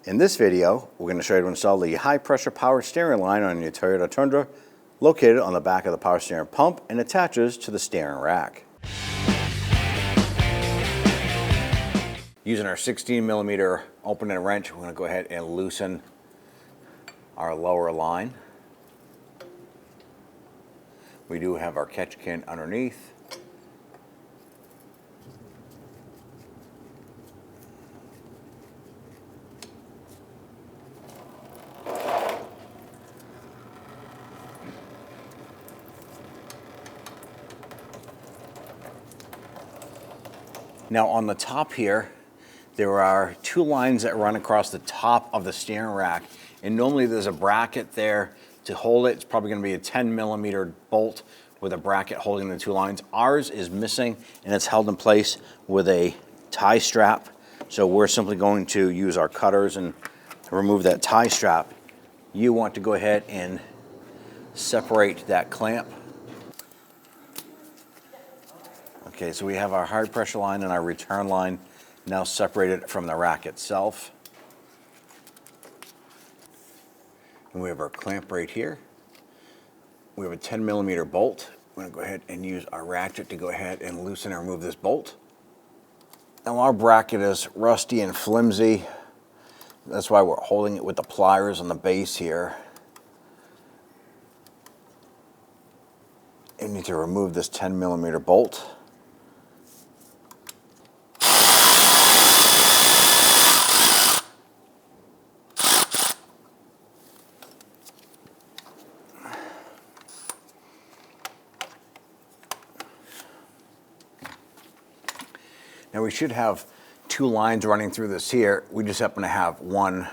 In this video, we're going to show you how to install the high pressure power steering line on your Toyota Tundra, located on the back of the power steering pump and attaches to the steering rack. Using our 16mm opening wrench, we're going to go ahead and loosen our lower line. We do have our catch can underneath. Now on the top here, there are two lines that run across the top of the steering rack, and normally there's a bracket there to hold it. It's probably going to be a 10mm bolt with a bracket holding the two lines. Ours is missing, and it's held in place with a tie strap. So we're simply going to use our cutters and remove that tie strap. You want to go ahead and separate that clamp. Okay, so we have our high pressure line and our return line now separated from the rack itself. And we have our clamp right here. We have a 10mm bolt. We're gonna go ahead and use our ratchet to go ahead and loosen and remove this bolt. Now our bracket is rusty and flimsy. That's why we're holding it with the pliers on the base here. You need to remove this 10mm bolt. Now we should have two lines running through this here. We just happen to have one.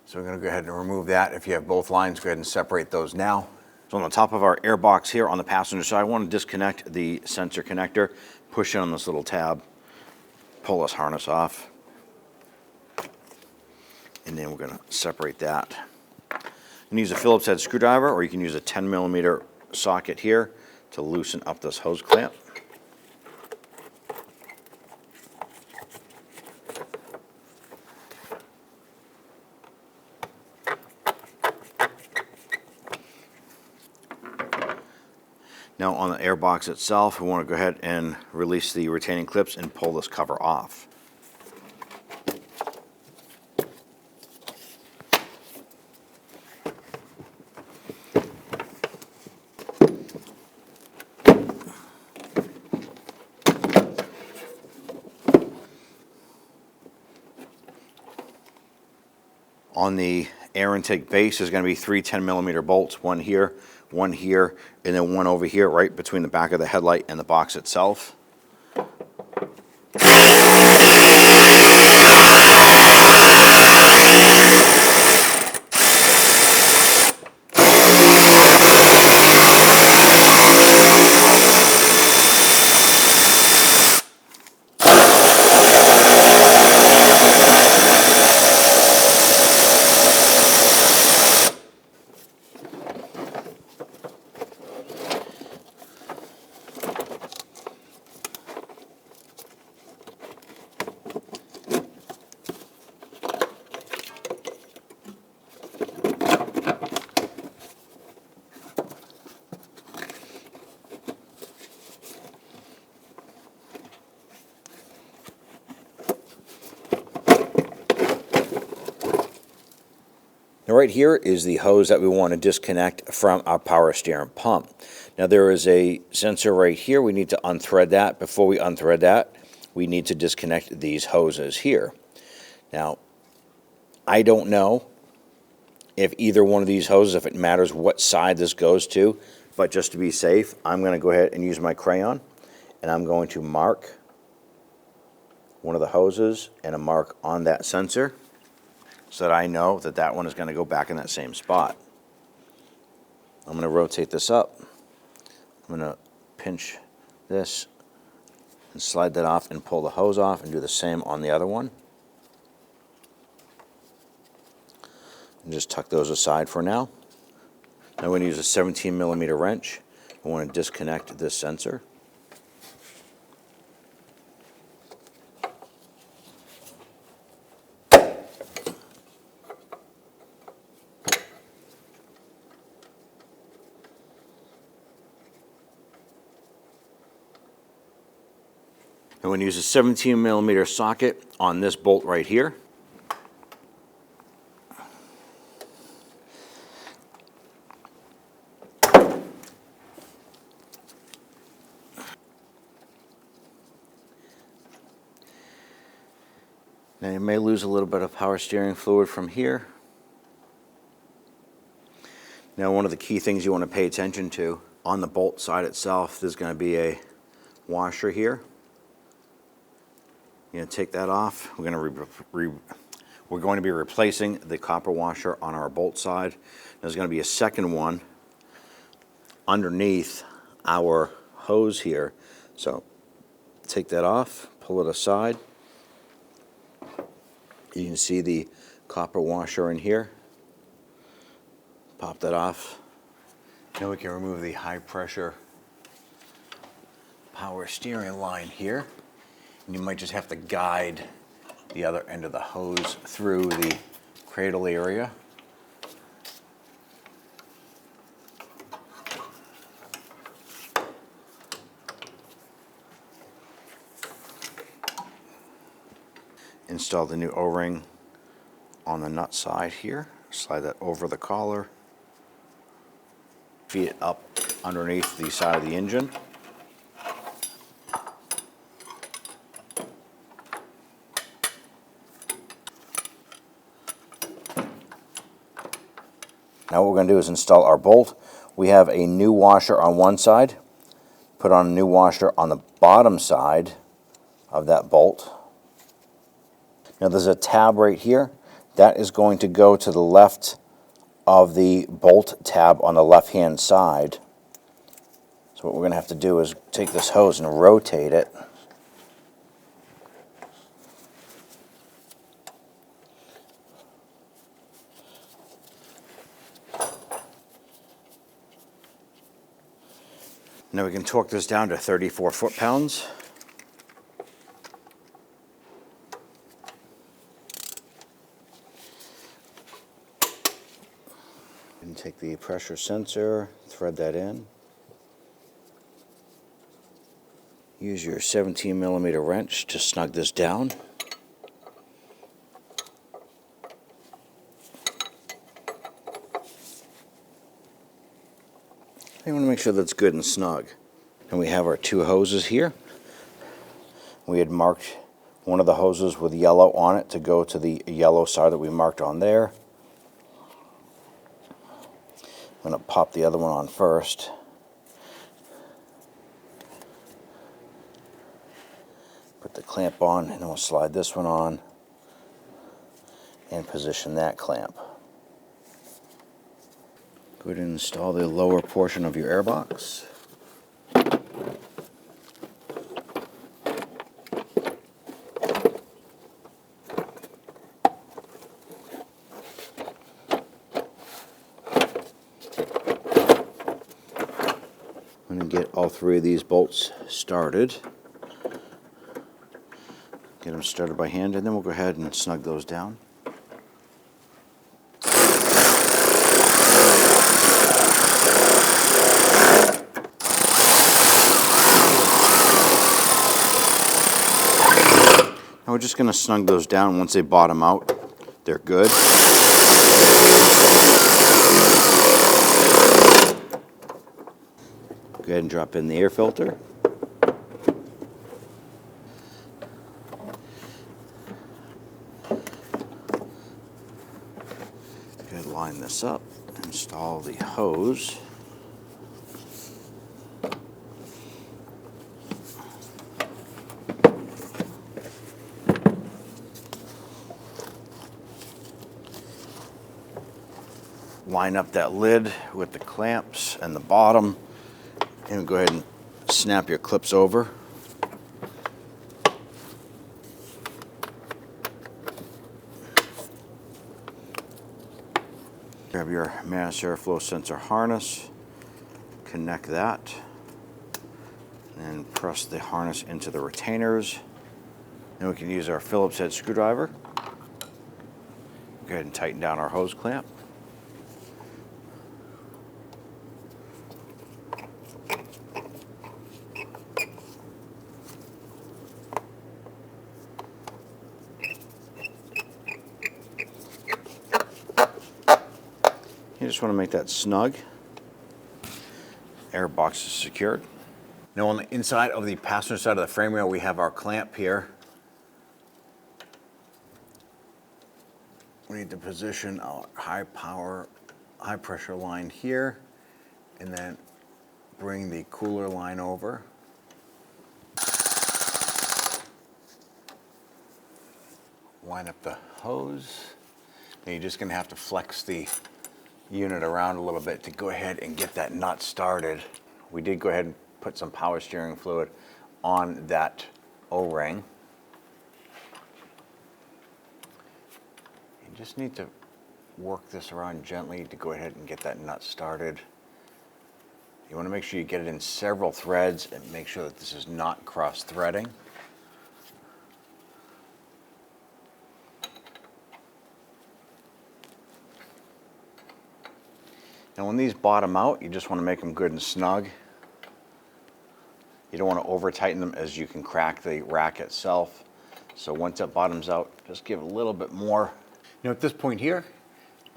So we're going to go ahead and remove that. If you have both lines, go ahead and separate those now. So on the top of our airbox here on the passenger side, I want to disconnect the sensor connector, push in on this little tab, pull this harness off, and then we're going to separate that. You can use a Phillips head screwdriver, or you can use a 10mm socket here to loosen up this hose clamp. Now on the airbox itself, we want to go ahead and release the retaining clips and pull this cover off. On the air intake base, there's going to be three 10mm bolts, one here, and then one over here, right between the back of the headlight and the box itself. Now right here is the hose that we want to disconnect from our power steering pump. Now there is a sensor right here. We need to unthread that. Before we unthread that, we need to disconnect these hoses here. Now, I don't know if either one of these hoses, if it matters what side this goes to, but just to be safe, I'm going to go ahead and use my crayon, and I'm going to mark one of the hoses and a mark on that sensor, so that I know that that one is going to go back in that same spot. I'm going to rotate this up. I'm going to pinch this and slide that off and pull the hose off, and do the same on the other one. And just tuck those aside for now. Now I'm going to use a 17mm wrench. I want to disconnect this sensor. I'm going to use a 17mm socket on this bolt right here. Now you may lose a little bit of power steering fluid from here. Now one of the key things you want to pay attention to, on the bolt side itself, there's going to be a washer here. You're going to take that off. We're going to be replacing the copper washer on our bolt side. There's going to be a second one underneath our hose here. So take that off, pull it aside. You can see the copper washer in here. Pop that off. Now we can remove the high pressure power steering line here. And you might just have to guide the other end of the hose through the cradle area. Install the new O-ring on the nut side here. Slide that over the collar. Feed it up underneath the side of the engine. Now what we're going to do is install our bolt. We have a new washer on one side. Put on a new washer on the bottom side of that bolt. Now there's a tab right here. That is going to go to the left of the bolt tab on the left-hand side. So what we're going to have to do is take this hose and rotate it. Now we can torque this down to 34 foot-pounds. And take the pressure sensor, thread that in. Use your 17mm wrench to snug this down. You want to make sure that's good and snug. And we have our two hoses here. We had marked one of the hoses with yellow on it to go to the yellow side that we marked on there. I'm going to pop the other one on first. Put the clamp on, and then we'll slide this one on and position that clamp. Go ahead and install the lower portion of your airbox. I'm going to get all three of these bolts started. Get them started by hand, and then we'll go ahead and snug those down. Now we're just going to snug those down. Once they bottom out, they're good. Go ahead and drop in the air filter. Go ahead and line this up. Install the hose. Line up that lid with the clamps and the bottom, and go ahead and snap your clips over. Grab your mass airflow sensor harness, connect that, and press the harness into the retainers. Then we can use our Phillips head screwdriver. Go ahead and tighten down our hose clamp. just want to make that snug. Airbox is secured. Now on the inside of the passenger side of the frame rail, we have our clamp here. We need to position our high power, high pressure line here, and then bring the cooler line over. Line up the hose. And you're just going to have to flex the unit around a little bit to go ahead and get that nut started. We did go ahead and put some power steering fluid on that O-ring. You just need to work this around gently to go ahead and get that nut started. You want to make sure you get it in several threads and make sure that this is not cross-threading. And when these bottom out, you just want to make them good and snug. You don't want to over tighten them as you can crack the rack itself. So once it bottoms out, just give a little bit more. You know, at this point here,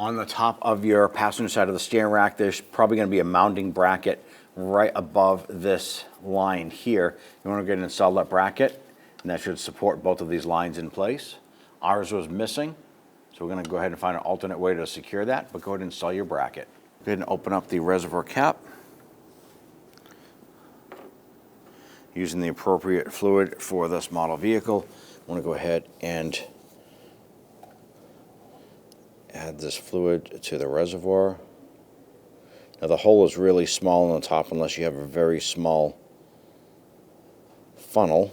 on the top of your passenger side of the steering rack, there's probably going to be a mounting bracket right above this line here. You want to go ahead and install that bracket, and that should support both of these lines in place. Ours was missing, so we're going to go ahead and find an alternate way to secure that, but go ahead and install your bracket. Go ahead and open up the reservoir cap. Using the appropriate fluid for this model vehicle, I want to go ahead and add this fluid to the reservoir. Now the hole is really small on the top unless you have a very small funnel.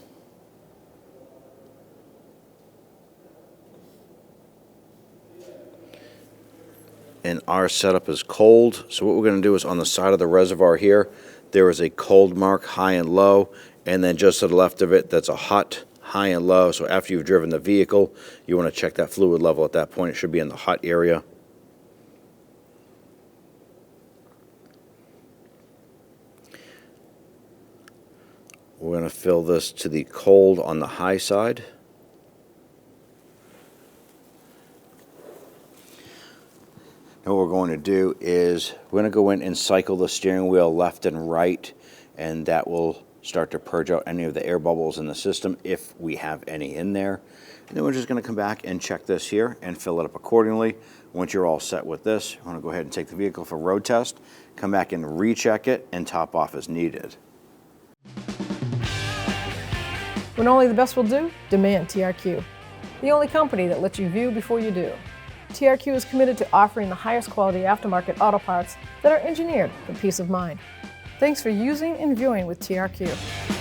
And our setup is cold, so what we're going to do is on the side of the reservoir here, there is a cold mark, high and low, and then just to the left of it, that's a hot, high and low. So after you've driven the vehicle, you want to check that fluid level at that point. It should be in the hot area. We're going to fill this to the cold on the high side. What we're going to do is we're going to go in and cycle the steering wheel left and right, and that will start to purge out any of the air bubbles in the system if we have any in there. And then we're just going to come back and check this here and fill it up accordingly. Once you're all set with this, you want to go ahead and take the vehicle for road test, come back and recheck it, and top off as needed. When only the best will do, demand TRQ. The only company that lets you view before you do. TRQ is committed to offering the highest quality aftermarket auto parts that are engineered for peace of mind. Thanks for using and viewing with TRQ.